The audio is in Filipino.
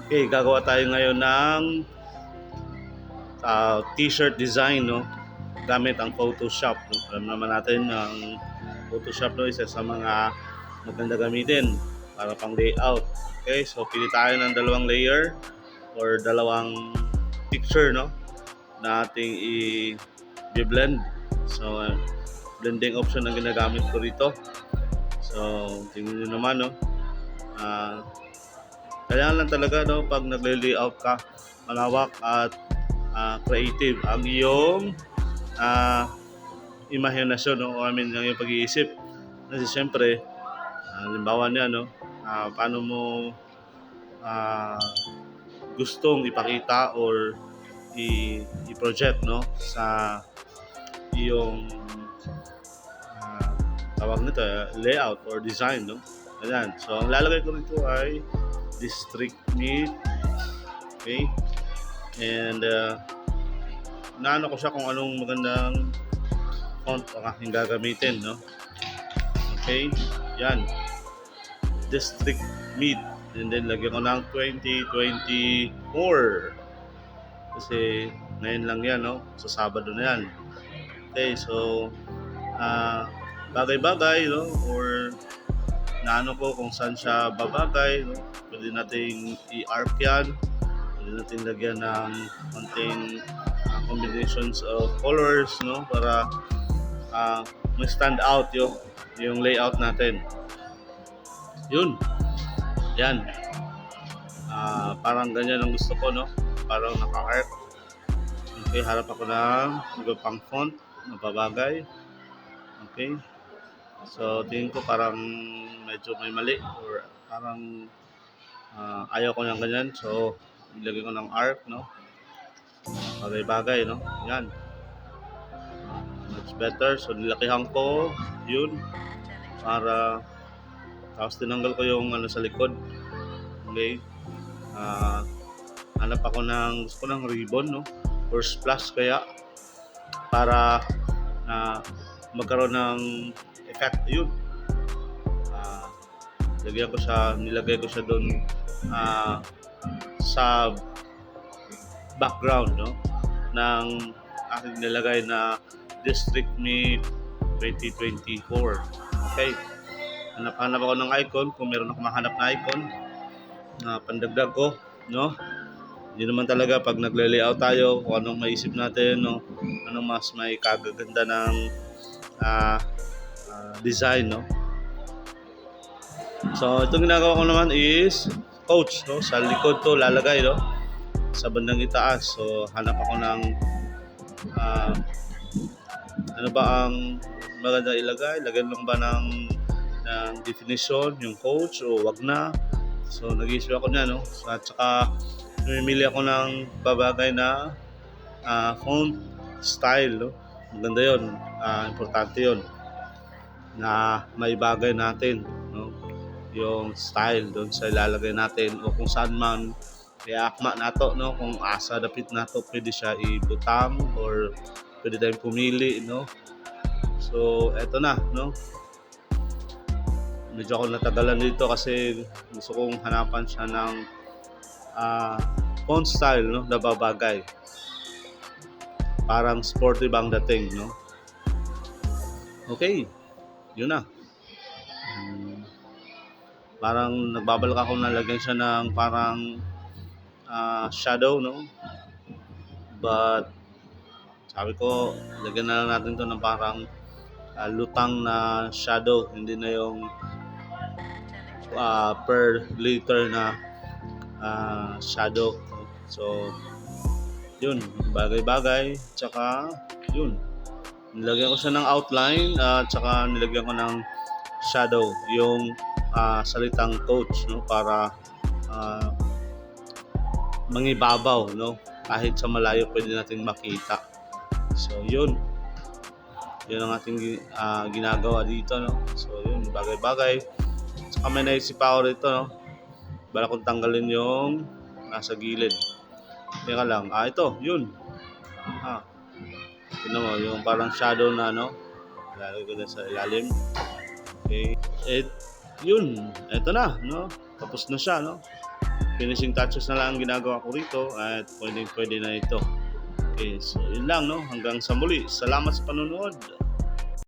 Okay, gagawa tayo ngayon ng t-shirt design, no? Gamit ang Photoshop. No? Alam naman natin ang Photoshop, no, isa sa mga maganda gamitin para pang layout. Okay, so pili tayo ng dalawang layer or dalawang picture, no, na ating i-blend. So, blending option ang ginagamit ko rito. So, tingnan nyo naman, no. Kaya lang talaga, no, pag nagle-layout ka, malawak at creative ang iyong uh, imahinasyon, no? O I mean, ang iyong pag-iisip. Kasi siyempre, halimbawa niya, no, paano mo uh, gustong ipakita or i-project, no, sa iyong uh, tawag nito, layout or design, no. Ayan. So, ang lalagay ko rito ay district meat. Okay? And naano ko siya kung anong magandang font ang aking gagamitin, no? Okay? Yan. District Mid. And then lagyan ko ng 2024. Kasi ngayon lang yan, no? Sa Sabado na yan. Okay, so bagay-bagay, no? Or naano ko kung saan siya babagay, no? Pwede nating i-arc yan. Pwede natin lagyan ng konting combinations of colors, no, para may stand out yung layout natin. Yun. Yan. Parang ganyan ang gusto ko, no. Parang naka-arc. Okay, harap ako ng iba pang font na babagay. Okay. So, tingin ko parang medyo may mali or parang ayaw ko ng ganyan. So, ilagay ko ng arc, no. Bagay-bagay, no. Yan. Much better. So, nilakihan ko yun para tapos tinanggal ko yung ano sa likod. Okay. Hanap ako gusto ko ng ribbon, no, or splash kaya para magkaroon ng effect yun. Nilagay ko siya doon sa background, no, ng aking nilagay na District Meet 2024. Okay. Hanap ako ng icon kung meron ako mahanap na icon na pandagdag ko, no. Hindi naman talaga pag nagle-layout tayo kung anong maisip natin, no, anong mas may kagaganda ng design, no. So itong ginagawa ko naman is coach, no, sa likod to lalagay, no, sa bandang itaas. So hanap ako ng ano ba ang maganda ilagay? Lagyan lang ba ng definition yung coach o wag na? So nag-issue ako niya, no. So, at saka namimili ako ng babagay na font style, no. Maganda yun. Importante yun na may bagay natin, no, yung style doon sa ilalagay natin o kung saan man iakma nato, no, kung asa dapit nato pwede siya ibutang or pwede tayong pumili, no. So eto na, no, medyo ako natagalan dito kasi gusto kong hanapan siya ng font style, no, na babagay, parang sporty bang dating, no. Okay, yun na. Parang nagbabalak ako na lagyan siya ng parang shadow, no, but sabi ko lagyan na lang natin to ng parang lutang na shadow, hindi na yung per liter na shadow. So yun, bagay-bagay, tsaka yun, nilagyan ko siya ng outline at tsaka nilagyan ko ng shadow yung salitang coach, no, para mangibabaw, no, kahit sa malayo pwede nating makita. So yun ang ating ginagawa dito, no. So yun, bagay-bagay. Saka may naisip ako rito, no, bala kong tanggalin yung nasa gilid. Teka lang, ito, yun. Tignan mo, yung parang shadow na, no, lalagay ko na sa ilalim. Okay, yun, eto na, no, tapos na siya, no. finishing touches na lang ang ginagawa ko rito at pwede na ito. Okay, so yun lang, no? Hanggang sa muli. Salamat sa panonood.